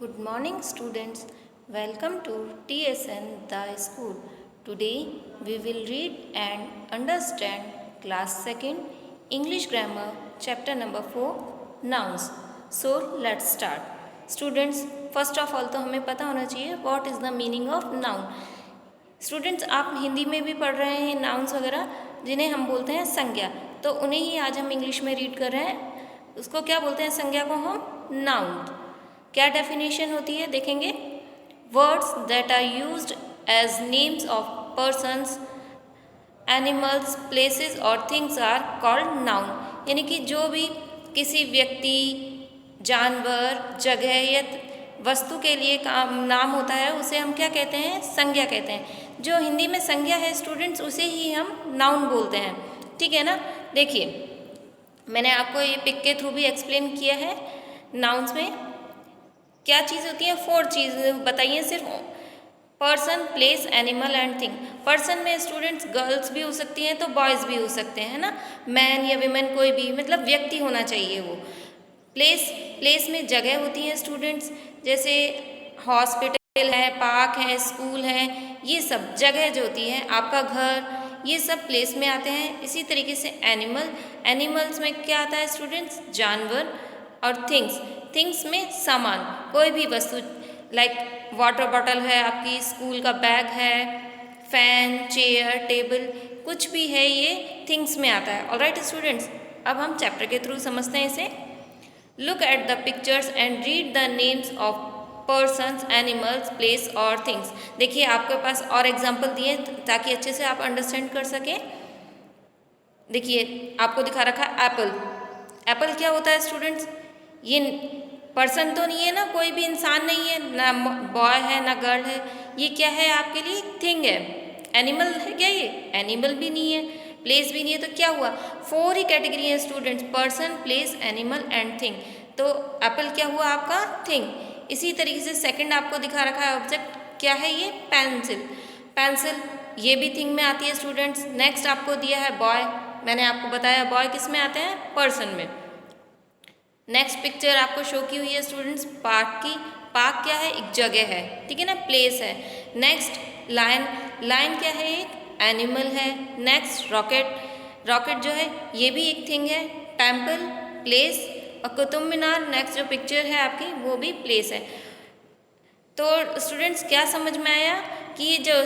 Good morning, students. Welcome to TSN The School. Today we will read and understand class 2nd English grammar chapter number 4 nouns. So let's start. Students, first of all तो हमें पता होना चाहिए what is the meaning of noun. Students आप हिंदी में भी पढ़ रहे हैं नाउन्स वगैरह जिन्हें हम बोलते हैं संज्ञा, तो उन्हें ही आज हम इंग्लिश में रीड कर रहे हैं। उसको क्या बोलते हैं? संज्ञा को हम नाउन। क्या डेफिनेशन होती है देखेंगे। Words that are used as names of persons, animals, places और थिंग्स आर कॉल्ड नाउन। यानी कि जो भी किसी व्यक्ति, जानवर, जगह या वस्तु के लिए काम नाम होता है उसे हम क्या कहते हैं? संज्ञा कहते हैं। जो हिंदी में संज्ञा है स्टूडेंट्स उसे ही हम नाउन बोलते हैं। ठीक है ना। देखिए मैंने आपको ये पिक के थ्रू भी एक्सप्लेन किया है। नाउन्स में क्या चीज़ होती है? 4 चीज़ बताइए सिर्फ। Person, place, animal and thing. Person में स्टूडेंट्स गर्ल्स भी हो सकती हैं तो बॉयज़ भी हो सकते हैं ना, मैन या विमेन कोई भी, मतलब व्यक्ति होना चाहिए वो। प्लेस में जगह होती हैं स्टूडेंट्स, जैसे हॉस्पिटल है, पार्क है, स्कूल है, ये सब जगह जो होती है, आपका घर, ये सब प्लेस में आते हैं। इसी तरीके से एनिमल्स में क्या आता है स्टूडेंट्स? जानवर। और थिंग्स में सामान, कोई भी वस्तु, लाइक वाटर बॉटल है आपकी, स्कूल का बैग है, फैन, चेयर, टेबल, कुछ भी है ये थिंग्स में आता है। ऑलराइट स्टूडेंट्स, अब हम चैप्टर के थ्रू समझते हैं इसे। Look at the pictures and read the names of persons, animals, place और थिंग्स। देखिए आपके पास और एग्जाम्पल दिए ताकि अच्छे से आप अंडरस्टैंड कर सकें। देखिए आपको दिखा रखा है एप्पल। एप्पल क्या होता है स्टूडेंट्स? ये पर्सन तो नहीं है ना, कोई भी इंसान नहीं है, ना बॉय है ना गर्ल है, ये क्या है आपके लिए? थिंग है। एनिमल है क्या ये? एनिमल भी नहीं है, प्लेस भी नहीं है, तो क्या हुआ? 4 ही कैटेगरी है students, person, place, animal and thing. तो एप्पल क्या हुआ आपका? थिंग। इसी तरीके से सेकंड आपको दिखा रखा है ऑब्जेक्ट, क्या है ये? पेंसिल, ये भी थिंग में आती है स्टूडेंट्स। नेक्स्ट आपको दिया है बॉय, मैंने आपको बताया बॉय किस में आते हैं? पर्सन में। नेक्स्ट पिक्चर आपको शो की हुई है स्टूडेंट्स पार्क की। पार्क क्या है? एक जगह है, ठीक है ना, प्लेस है। नेक्स्ट लायन क्या है? एक एनिमल है। नेक्स्ट रॉकेट जो है ये भी एक थिंग है। टेम्पल प्लेस, और कुतुब मीनार नेक्स्ट जो पिक्चर है आपकी वो भी प्लेस है। तो स्टूडेंट्स क्या समझ में आया कि ये जो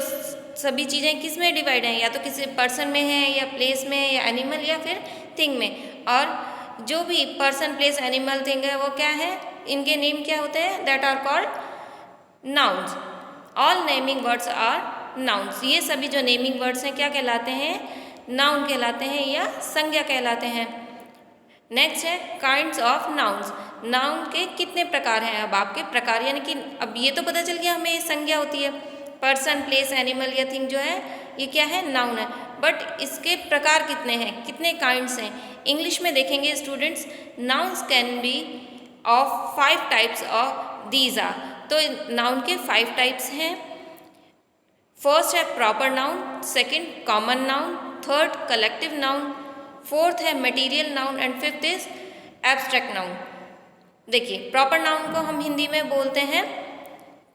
सभी चीज़ें किस में डिवाइड हैं? या तो किसी पर्सन में है, या प्लेस में, या एनिमल, या फिर थिंग में। और जो भी पर्सन, प्लेस, एनिमल, थिंग है वो क्या है? इनके नेम क्या होते हैं? That are called nouns. All naming words are nouns. ये सभी जो नेमिंग वर्ड्स हैं क्या कहलाते हैं? नाउन कहलाते हैं या संज्ञा कहलाते हैं। नेक्स्ट है काइंड्स ऑफ नाउन्स। नाउन के कितने प्रकार हैं? अब आपके प्रकार, यानी कि अब ये तो पता चल गया हमें संज्ञा होती है, पर्सन, प्लेस, एनिमल या थिंग जो है ये क्या है? नाउन है। बट इसके प्रकार कितने हैं, कितने काइंड्स हैं? इंग्लिश में देखेंगे students, nouns can be of 5 types of these are. तो नाउन के 5 टाइप्स हैं। फर्स्ट है proper noun, second common noun, third collective noun, fourth है material noun and fifth is abstract noun. देखिए प्रॉपर नाउन को हम हिंदी में बोलते हैं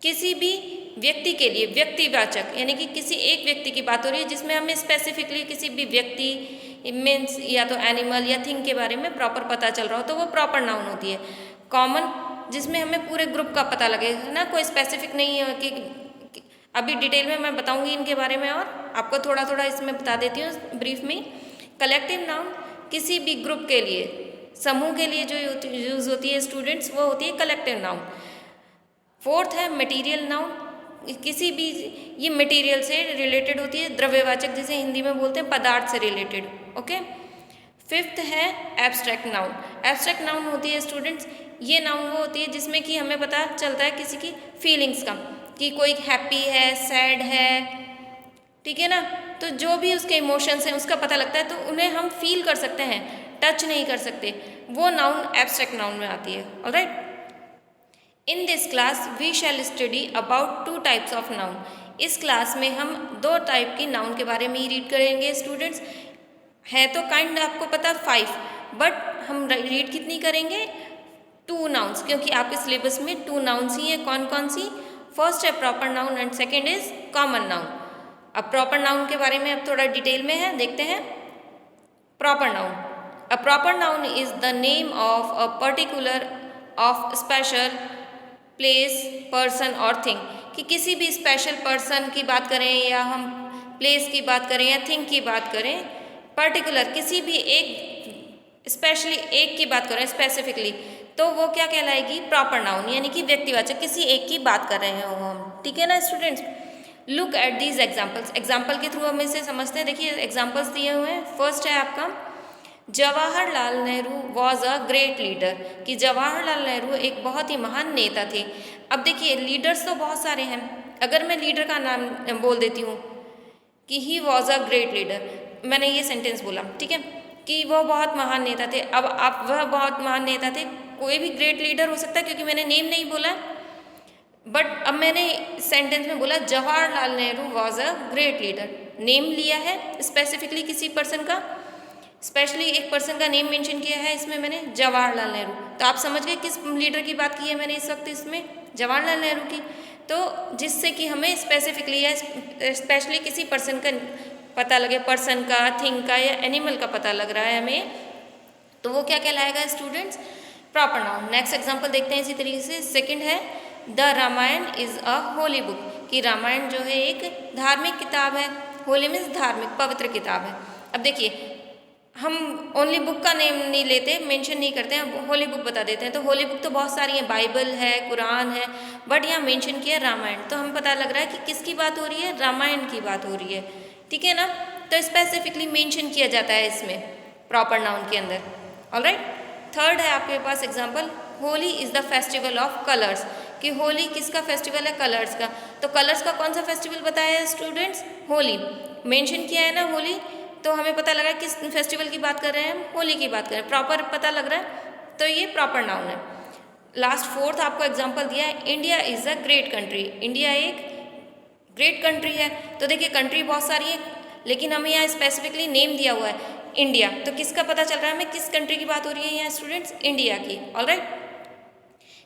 किसी भी व्यक्ति के लिए व्यक्तिवाचक, यानी कि किसी एक व्यक्ति की बात हो रही है जिसमें हमें स्पेसिफिकली किसी भी व्यक्ति मीन्स या तो एनिमल या थिंग के बारे में प्रॉपर पता चल रहा हो तो वो प्रॉपर नाउन होती है। कॉमन, जिसमें हमें पूरे ग्रुप का पता लगे ना, कोई स्पेसिफिक नहीं है कि अभी डिटेल में मैं बताऊंगी इनके बारे में और आपको थोड़ा थोड़ा इसमें बता देती हूँ ब्रीफ में। कलेक्टिव नाउन किसी भी ग्रुप के लिए, समूह के लिए जो यूज होती है स्टूडेंट्स वो होती है कलेक्टिव नाउन। फोर्थ है मटेरियल नाउन, किसी भी, ये मटेरियल से रिलेटेड होती है, द्रव्यवाचक जिसे हिंदी में बोलते हैं पदार्थ से रिलेटेड। ओके। फिफ्थ है एब्स्ट्रैक्ट नाउन। एब्स्ट्रैक्ट नाउन होती है स्टूडेंट्स, ये नाउन वो होती है जिसमें कि हमें पता चलता है किसी की फीलिंग्स का, कि कोई हैप्पी है, सैड है, ठीक है ना, तो जो भी उसके इमोशंस हैं उसका पता लगता है, तो उन्हें हम फील कर सकते हैं, टच नहीं कर सकते, वो नाउन एब्स्ट्रैक्ट नाउन में आती है। Alright, in this class we shall study about 2 types of noun. इस क्लास में हम 2 टाइप की नाउन के बारे में ही रीड करेंगे स्टूडेंट्स। है तो काइंड आपको पता 5, बट हम रीड कितनी करेंगे? टू नाउन्स, क्योंकि आपके सिलेबस में टू नाउन्स ही हैं। कौन कौन सी? फर्स्ट है proper noun and second is common noun. अब प्रॉपर नाउन के बारे में अब थोड़ा डिटेल में है, देखते हैं। Proper noun, a proper noun is the name of a particular of special place, person और थिंग, कि किसी भी स्पेशल पर्सन की बात करें या हम प्लेस की बात करें या थिंग की बात करें, पर्टिकुलर किसी भी एक स्पेशली एक की बात करें स्पेसिफिकली, तो वो क्या कहलाएगी? प्रॉपर नाउन, यानी कि व्यक्तिवाचक, किसी एक की बात कर रहे हो हम, ठीक है ना students. Look at these examples, example के थ्रू हम इसे समझते हैं। देखिए एग्जाम्पल्स दिए हुए हैं। फर्स्ट है आपका Jawaharlal Nehru was a great leader, कि जवाहरलाल नेहरू एक बहुत ही महान नेता थे। अब देखिए लीडर्स तो बहुत सारे हैं, अगर मैं लीडर का नाम बोल देती हूँ कि he was a great leader, मैंने ये सेंटेंस बोला, ठीक है, कि वो बहुत महान नेता थे। अब आप वह बहुत महान नेता थे, कोई भी ग्रेट लीडर हो सकता है क्योंकि मैंने नेम नहीं बोला, बट अब मैंने सेंटेंस में बोला Jawaharlal Nehru was a great leader, name लिया है स्पेसिफिकली किसी पर्सन का, स्पेशली एक पर्सन का नेम मेंशन किया है इसमें मैंने, जवाहरलाल नेहरू। तो आप समझ गए किस लीडर की बात की है मैंने इस वक्त इसमें? जवाहरलाल नेहरू की। तो जिससे कि हमें स्पेसिफिकली या स्पेशली किसी पर्सन का पता लगे, पर्सन का, थिंग का या एनिमल का पता लग रहा है हमें, तो वो क्या कहलाएगा students? Proper noun. Next example देखते हैं इसी तरीके से। सेकेंड है the Ramayana is a holy book, कि रामायण जो है एक धार्मिक किताब है। होली मीन्स धार्मिक, पवित्र किताब है। अब देखिए हम ओनली बुक का नेम नहीं लेते, मेंशन नहीं करते हैं, होली बुक बता देते हैं। तो होली बुक तो बहुत सारी हैं, बाइबल है, कुरान है, बट यहाँ मेंशन किया रामायण, तो हमें पता लग रहा है कि किसकी बात हो रही है? रामायण की बात हो रही है, ठीक है ना। तो स्पेसिफिकली मेंशन किया जाता है इसमें प्रॉपर नाउन के अंदर। ऑलराइट, थर्ड है आपके पास example, Holi is the festival of colours, कि होली किसका फेस्टिवल है? कलर्स का। तो कलर्स का कौन सा फेस्टिवल बताया है स्टूडेंट्स? होली मेंशन किया है ना होली, तो हमें पता लगा किस फेस्टिवल की बात कर रहे हैं हम? होली की बात कर रहे हैं, प्रॉपर पता लग रहा है, तो ये प्रॉपर नाउन है। लास्ट फोर्थ आपको एग्जांपल दिया है, India is a great country, India एक ग्रेट कंट्री है। तो देखिए कंट्री बहुत सारी है, लेकिन हमें यहाँ स्पेसिफिकली नेम दिया हुआ है इंडिया, तो किसका पता चल रहा है हमें? किस कंट्री की बात हो रही है यहाँ स्टूडेंट्स? इंडिया की। Alright,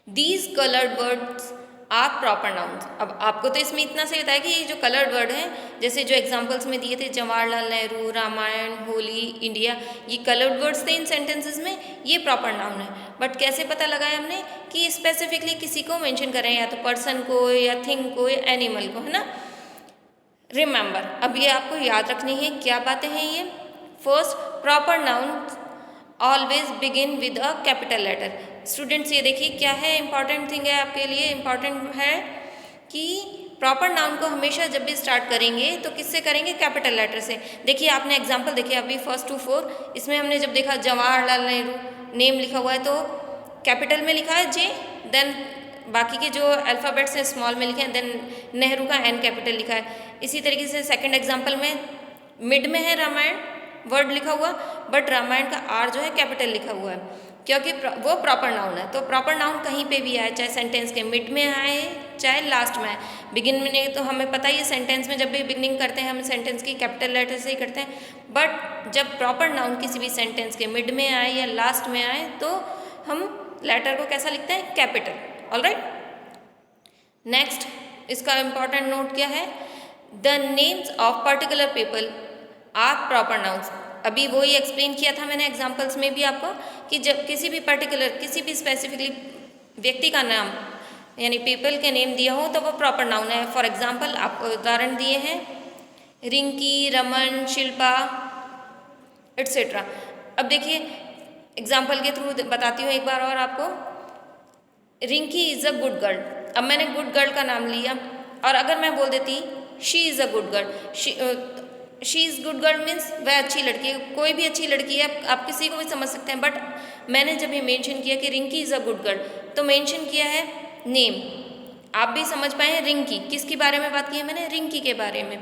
these coloured words are proper nouns. अब आपको तो इसमें इतना से बताया कि ये जो कलर्ड वर्ड हैं, जैसे जो एग्जांपल्स में दिए थे जवाहरलाल नेहरू, रामायण, होली, इंडिया, ये कलर्ड वर्ड्स थे इन सेंटेंसेस में, ये प्रॉपर नाउन है। बट कैसे पता लगाया हमने कि स्पेसिफिकली किसी को मेंशन कर रहे हैं, या तो पर्सन को या थिंग को या एनिमल को, है ना। रिमेंबर, अब ये आपको याद रखनी है, क्या बातें हैं ये? First, proper noun always begin with a capital letter. Students ये देखिए क्या है, इंपॉर्टेंट थिंग है आपके लिए, इंपॉर्टेंट है कि प्रॉपर नाउन को हमेशा जब भी स्टार्ट करेंगे तो किससे करेंगे? कैपिटल लेटर से। देखिए आपने एग्जांपल देखे अभी फर्स्ट टू फोर, इसमें हमने जब देखा जवाहरलाल नेहरू नेम लिखा हुआ है तो कैपिटल में लिखा है जे, देन बाकी के जो अल्फ़ाबेट्स हैं स्मॉल में लिखे हैं, देन नेहरू का एन कैपिटल लिखा है। इसी तरीके से सेकेंड एग्जाम्पल में मिड में है रामायण वर्ड लिखा हुआ, बट रामायण का आर जो है कैपिटल लिखा हुआ है, क्योंकि वो प्रॉपर नाउन है। तो प्रॉपर नाउन कहीं पे भी आए, चाहे सेंटेंस के मिड में आए चाहे लास्ट में आए, बिगिन में तो हमें पता ही है सेंटेंस में जब भी बिगिनिंग करते हैं हम सेंटेंस की कैपिटल लेटर से ही करते हैं, बट जब प्रॉपर नाउन किसी भी सेंटेंस के मिड में आए या लास्ट में आए तो हम लेटर को कैसा लिखते हैं? कैपिटल। ऑलराइट, नेक्स्ट इसका इंपॉर्टेंट नोट क्या है? The names of particular people are proper nouns. अभी वही एक्सप्लेन किया था मैंने एग्जाम्पल्स में भी आपको कि जब किसी भी पर्टिकुलर, किसी भी स्पेसिफिकली व्यक्ति का नाम यानी पीपल के नेम दिया हो तो वो प्रॉपर नाउन है। फॉर एग्जाम्पल आपको उदाहरण दिए हैं रिंकी, रमन, शिल्पा एट्सेट्रा। अब देखिए एग्जाम्पल के थ्रू बताती हूँ एक बार और आपको। Rinki is a good girl, अब मैंने गुड गर्ल का नाम लिया और अगर मैं बोल देती she is a good girl, she is good girl means वह अच्छी लड़की है, कोई भी अच्छी लड़की है, आप किसी को भी समझ सकते हैं, बट मैंने जब ये मेंशन किया कि Rinki is a good girl तो मेंशन किया है नेम, आप भी समझ पाए हैं। रिंकी किसके बारे में बात की है मैंने? रिंकी के बारे में,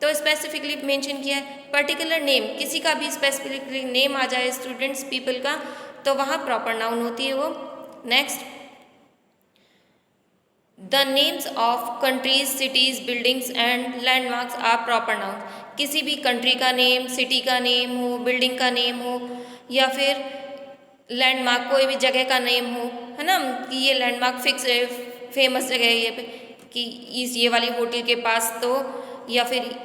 तो स्पेसिफिकली मेंशन किया है। पर्टिकुलर नेम, किसी का भी स्पेसिफिकली नेम आ जाए स्टूडेंट्स पीपल का तो वहाँ प्रॉपर नाउन होती है वो। Next, the names of countries, cities, buildings and landmarks are proper noun. किसी भी कंट्री का नेम, सिटी का नेम हो, बिल्डिंग का नेम हो या फिर लैंडमार्क कोई भी जगह का नेम हो, है ना, कि ये लैंडमार्क फिक्स है, फेमस जगह है ये पे, कि ये वाली होटल के पास तो, या फिर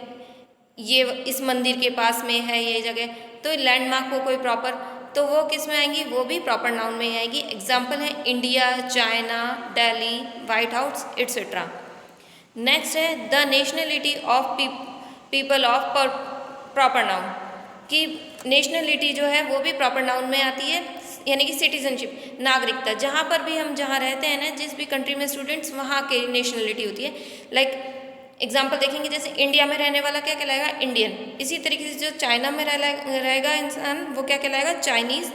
ये इस मंदिर के पास में है ये जगह, तो लैंडमार्क को कोई प्रॉपर, तो वो किस में आएंगी, वो भी प्रॉपर नाउन में आएगी। एग्जाम्पल है India, China, Delhi, White House etcetera. Next है the nationality of people of proper noun, कि नेशनलिटी जो है वो भी प्रॉपर नाउन में आती है, यानी कि सिटीजनशिप, नागरिकता, जहाँ पर भी हम जहाँ रहते हैं ना, जिस भी कंट्री में स्टूडेंट्स, वहाँ की नेशनलिटी होती है। लाइक एग्जाम्पल देखेंगे, जैसे इंडिया में रहने वाला क्या कहलाएगा, इंडियन। इसी तरीके से जो चाइना में रहेगा इंसान, वो क्या कहलाएगा, चाइनीज़।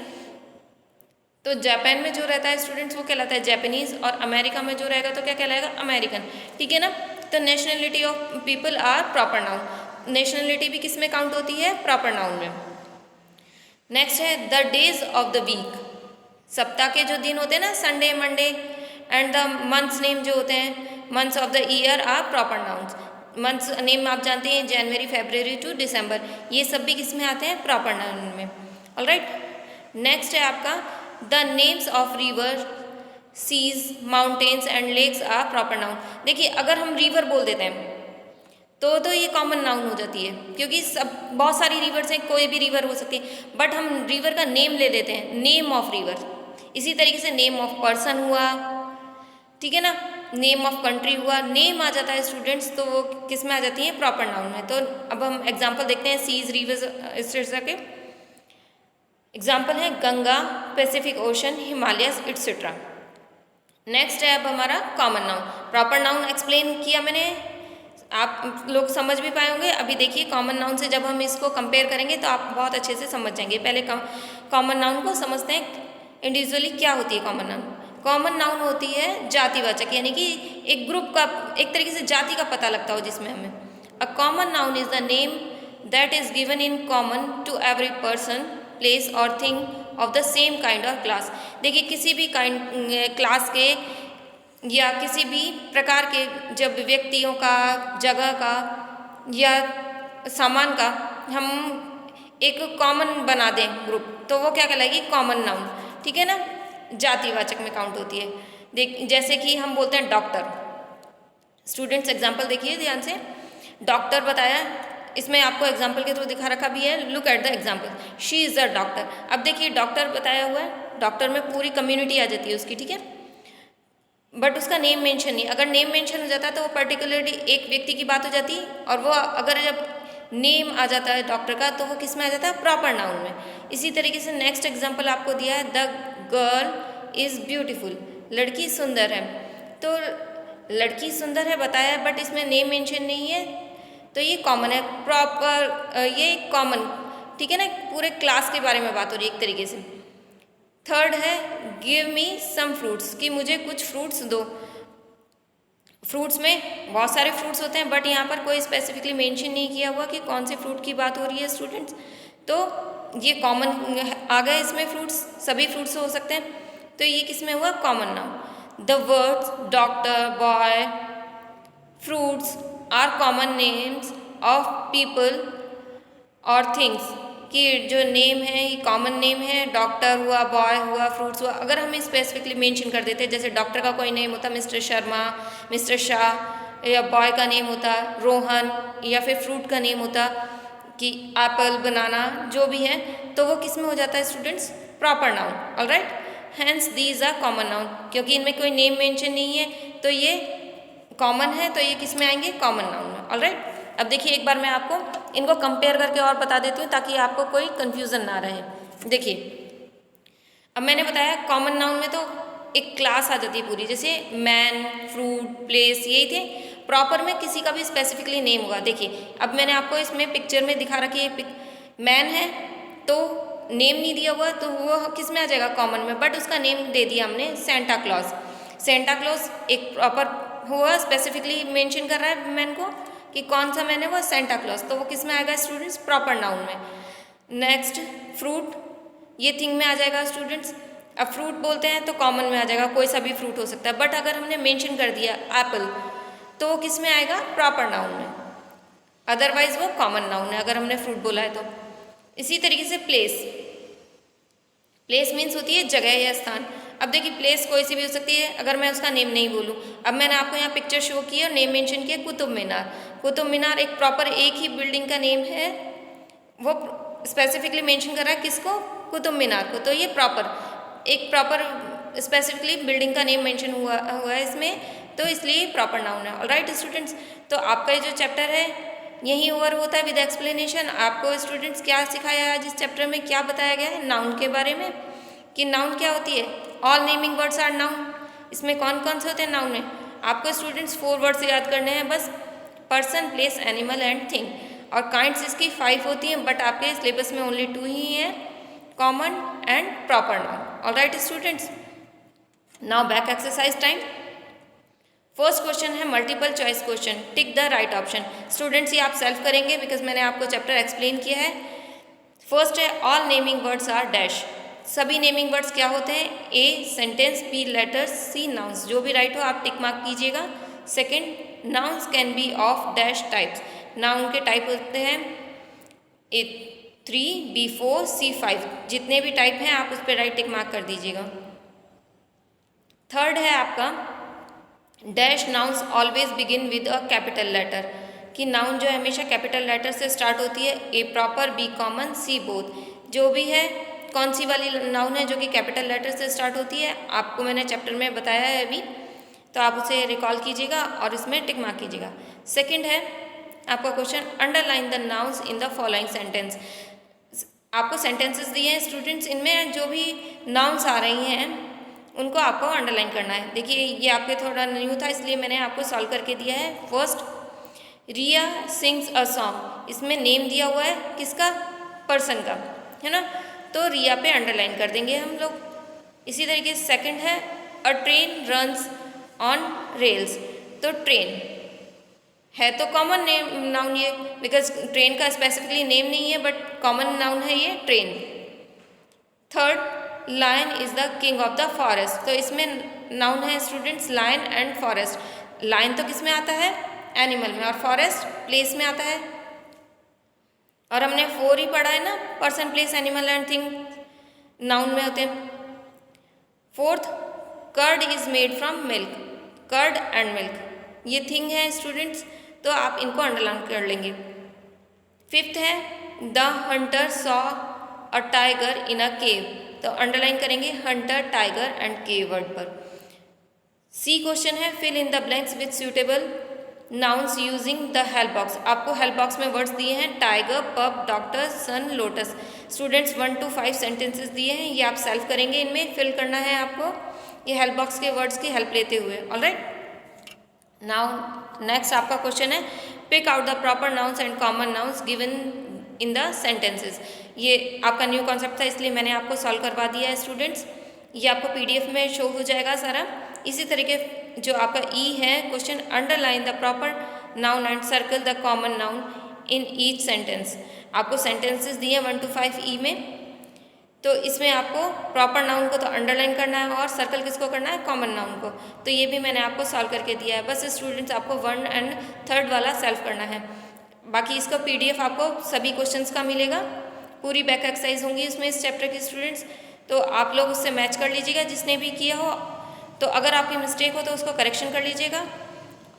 तो जापान में जो रहता है स्टूडेंट्स, वो कहलाता है जापानीज़, और अमेरिका में जो रहेगा तो क्या कहलाएगा, अमेरिकन। ठीक है ना। तो nationality of people are proper noun, nationality भी किस में काउंट होती है, प्रॉपर नाउन में। नेक्स्ट है the days of the week, सप्ताह के जो दिन होते हैं ना, Sunday, Monday, and the months name जो होते हैं, months of the year are proper nouns. Months name आप जानते हैं, जनवरी, फरवरी टू दिसंबर, ये सब भी किस में आते हैं, प्रॉपर नाउन में। ऑलराइट, नेक्स्ट है आपका the names of river, seas, mountains and lakes are proper noun. देखिए, अगर हम रिवर बोल देते हैं तो ये कॉमन नाउन हो जाती है, क्योंकि सब बहुत सारी रिवर्स हैं, कोई भी रिवर हो सकती है, बट हम रिवर का नेम ले लेते हैं, नेम ऑफ रिवर। इसी तरीके से नेम ऑफ पर्सन हुआ, ठीक है ना, नेम ऑफ कंट्री हुआ, नेम आ जाता है स्टूडेंट्स, तो वो किस में आ जाती हैं, प्रॉपर नाउन में। तो अब हम एग्जांपल देखते हैं सीज, रिवर्स, इस तरह के एग्जांपल हैं Ganga, Pacific ocean, Himalayas etcetera. Next है अब हमारा common noun. Proper noun explain किया मैंने, आप लोग समझ भी पाए होंगे। अभी देखिए कॉमन नाउन से जब हम इसको कंपेयर करेंगे तो आप बहुत अच्छे से समझ जाएंगे। पहले कॉमन नाउन को समझते हैं इंडिविजुअली, क्या होती है कॉमन नाउन। कॉमन नाउन होती है जातिवाचक, यानी कि एक ग्रुप का, एक तरीके से जाति का पता लगता हो जिसमें हमें। A common noun is the name that is given in common to every person, place और thing of the same kind of class. देखिए, किसी भी क्लास के या किसी भी प्रकार के जब व्यक्तियों का, जगह का या सामान का हम एक कॉमन बना दें ग्रुप, तो वो क्या कहलाएगी, कॉमन नाउन। ठीक है ना, जातिवाचक में काउंट होती है। जैसे कि हम बोलते हैं डॉक्टर। स्टूडेंट्स एग्जाम्पल देखिए ध्यान से, डॉक्टर बताया, इसमें आपको एग्जाम्पल के थ्रू दिखा रखा भी है। Look at the example, she is a doctor. अब देखिए डॉक्टर बताया हुआ है, डॉक्टर में पूरी कम्युनिटी आ जाती है उसकी, ठीक है, बट उसका नेम मेंशन नहीं। अगर नेम मेंशन हो जाता है तो वो पर्टिकुलरली एक व्यक्ति की बात हो जाती, और वो अगर जब नेम आ जाता है डॉक्टर का तो वो किस में आ जाता है, प्रॉपर नाउन में। इसी तरीके से नेक्स्ट एग्जाम्पल आपको दिया है, द गर्ल इज़ ब्यूटीफुल, लड़की सुंदर है। तो लड़की सुंदर है बताया, बट इसमें नेम मेंशन नहीं है, तो ये कॉमन है, प्रॉपर, ये कॉमन, ठीक है ना, पूरे क्लास के बारे में बात हो रही है एक तरीके से। थर्ड है गिव मी सम फ्रूट्स, कि मुझे कुछ फ्रूट्स दो। फ्रूट्स में बहुत सारे फ्रूट्स होते हैं, बट यहाँ पर कोई स्पेसिफिकली मेंशन नहीं किया हुआ कि कौन से फ्रूट की बात हो रही है स्टूडेंट्स। तो ये कॉमन आ गए, इसमें फ्रूट्स सभी फ्रूट्स हो सकते हैं, तो ये किस में हुआ, common noun. The words doctor, boy, fruits are common names of people और थिंग्स, कि जो नेम है ये कॉमन नेम है, डॉक्टर हुआ, बॉय हुआ, फ्रूट्स हुआ। अगर हम स्पेसिफिकली मेंशन कर देते, जैसे डॉक्टर का कोई नेम होता मिस्टर शर्मा, मिस्टर शाह, या बॉय का नेम होता रोहन, या फिर फ्रूट का नेम होता कि एप्पल, बनाना, जो भी है, तो वो किस में हो जाता है students, proper noun. Alright, hence these are common noun, क्योंकि इनमें कोई नेम मेंशन नहीं है तो ये कॉमन है, तो ये किस में आएंगे, कॉमन नाउन में। ऑलराइट, अब देखिए एक बार मैं आपको इनको कंपेयर करके और बता देती हूँ ताकि आपको कोई कंफ्यूजन ना रहे। देखिए, अब मैंने बताया कॉमन नाउन में तो एक क्लास आ जाती है पूरी, जैसे मैन, फ्रूट, प्लेस, यही थे। प्रॉपर में किसी का भी स्पेसिफिकली नेम होगा। देखिए, अब मैंने आपको इसमें पिक्चर में दिखा रखी है, मैन है तो नेम नहीं दिया हुआ, तो वो किस में आ जाएगा, कॉमन में, बट उसका नेम दे दिया हमने सेंटा क्लॉज। सेंटा क्लॉज एक प्रॉपर हुआ, स्पेसिफिकली मेंशन कर रहा है मैन को कि कौन सा मैन है, वो सेंटा क्लॉज, तो वो किस में आएगा स्टूडेंट्स, प्रॉपर नाउन में। नेक्स्ट फ्रूट, ये थिंग में आ जाएगा स्टूडेंट्स। अब फ्रूट बोलते हैं तो कॉमन में आ जाएगा, कोई सा भी फ्रूट हो सकता है, बट अगर हमने मेंशन कर दिया एप्पल तो वो किस में आएगा, प्रॉपर नाउन में, अदरवाइज वो कॉमन नाउन है अगर हमने फ्रूट बोला है तो। इसी तरीके से प्लेस, प्लेस मीन्स होती है जगह या स्थान। अब देखिए प्लेस कोई सी भी हो सकती है, अगर मैं उसका नेम नहीं बोलूँ। अब मैंने आपको यहाँ पिक्चर शो की और नेम मेंशन किया कुतुब मीनार। कुतुब मीनार एक प्रॉपर एक ही बिल्डिंग का नेम है, वो स्पेसिफिकली मेंशन कर रहा है किसको, कुतुब मीनार को। तो ये एक प्रॉपर स्पेसिफिकली बिल्डिंग का नेम मेंशन हुआ है इसमें, तो इसलिए प्रॉपर नाउन है। ऑलराइट स्टूडेंट्स, तो आपका ये जो चैप्टर है यही ओवर होता है विद एक्सप्लेनेशन। आपको स्टूडेंट्स क्या सिखाया है, इस चैप्टर में क्या बताया गया है नाउन के बारे में, कि नाउन क्या होती है। All naming words are noun. इसमें कौन कौन से होते हैं नाउन में, आपको स्टूडेंट्स 4 वर्ड्स याद करने हैं बस, person, place, animal and thing. और काइंड्स इसकी 5 होती हैं, बट आपके सिलेबस में ओनली 2 ही हैं, common and proper noun. Alright students, now back exercise time. First question है multiple choice question, tick the right option. Students ये आप सेल्फ करेंगे बिकॉज मैंने आपको चैप्टर एक्सप्लेन किया है। फर्स्ट है all naming words are dash. सभी नेमिंग वर्ड्स क्या होते हैं, A sentence, B letters, C nouns. जो भी राइट हो आप टिक मार्क कीजिएगा। Second, nouns can be of dash types. Noun के टाइप होते हैं A3, B4, C5। जितने भी टाइप हैं आप उस पर राइट टिक मार्क कर दीजिएगा। थर्ड है आपका dash nouns always begin with a capital letter, कि नाउन जो है हमेशा कैपिटल लेटर से स्टार्ट होती है। A proper, B common, C both. जो भी है कौन सी वाली नाउन है जो कि कैपिटल लेटर से स्टार्ट होती है, आपको मैंने चैप्टर में बताया है अभी, तो आप उसे रिकॉल कीजिएगा और इसमें टिक मार्क कीजिएगा। सेकंड है आपका question, underline the nouns in the following sentence. आपको सेंटेंसेस दिए हैं स्टूडेंट्स, इनमें जो भी नाउन्स आ रही हैं उनको आपको अंडरलाइन करना है। देखिए ये आपके थोड़ा न्यू था इसलिए मैंने आपको सॉल्व करके दिया है। First, Riya sings a song. इसमें नेम दिया हुआ है किसका, पर्सन का, है ना, तो रिया पे अंडरलाइन कर देंगे हम लोग। इसी तरीके से सेकंड है a train runs on rails. तो ट्रेन है तो कॉमन नेम नाउन ये, बिकॉज ट्रेन का स्पेसिफिकली नेम नहीं है बट कॉमन नाउन है ये train. Third, lion is the king of the forest. तो इसमें नाउन है students lion and forest. Lion तो किस में आता है, एनिमल में, और फॉरेस्ट प्लेस में आता है। और हमने 4 ही पढ़ा है ना, person, place, animal and thing noun में होते हैं। Fourth, curd is made from milk. Curd and milk ये थिंग है स्टूडेंट्स, तो आप इनको अंडरलाइन कर लेंगे। फिफ्थ है the hunter saw a tiger in a cave. तो अंडरलाइन करेंगे hunter, tiger and cave word पर। सी क्वेश्चन है fill in the blanks with suitable nouns using the help box. आपको हेल्प बॉक्स में words दिए हैं tiger, pub, doctor, sun, lotus. Students 1 to 5 sentences दिए हैं, ये आप सेल्फ करेंगे, इनमें फिल करना है आपको ये हेल्प बॉक्स के वर्ड्स की हेल्प लेते हुए। ऑलराइट, नाउ नेक्स्ट आपका क्वेश्चन है pick out the proper nouns and common nouns given in the sentences. ये आपका न्यू कॉन्सेप्ट था इसलिए मैंने आपको सॉल्व करवा दिया है स्टूडेंट्स। ये आपको PDF में शो हो जाएगा सारा। इसी तरीके जो आपका ई है question, underline the proper noun and circle the common noun in each sentence. आपको सेंटेंसेस दिए 1 to 5 ई में, तो इसमें आपको प्रॉपर नाउन को तो अंडरलाइन करना है और सर्कल किसको करना है, कॉमन नाउन को। तो ये भी मैंने आपको सॉल्व करके दिया है, बस स्टूडेंट्स आपको 1 and 3rd वाला सेल्फ करना है। बाकी इसका PDF आपको सभी क्वेश्चंस का मिलेगा, पूरी बैक एक्सरसाइज होंगी इसमें इस चैप्टर की स्टूडेंट्स, तो आप लोग उससे मैच कर लीजिएगा जिसने भी किया हो। तो अगर आपकी मिस्टेक हो तो उसको करेक्शन कर लीजिएगा,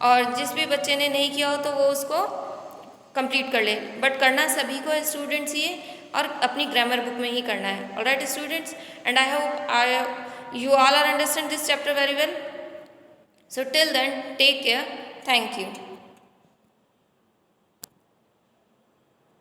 और जिस भी बच्चे ने नहीं किया हो तो वो उसको कंप्लीट कर ले। बट करना सभी को है स्टूडेंट्स ये, और अपनी ग्रामर बुक में ही करना है। Alright students, and I hope you all are understand this chapter very well. So till then, take care. Thank you.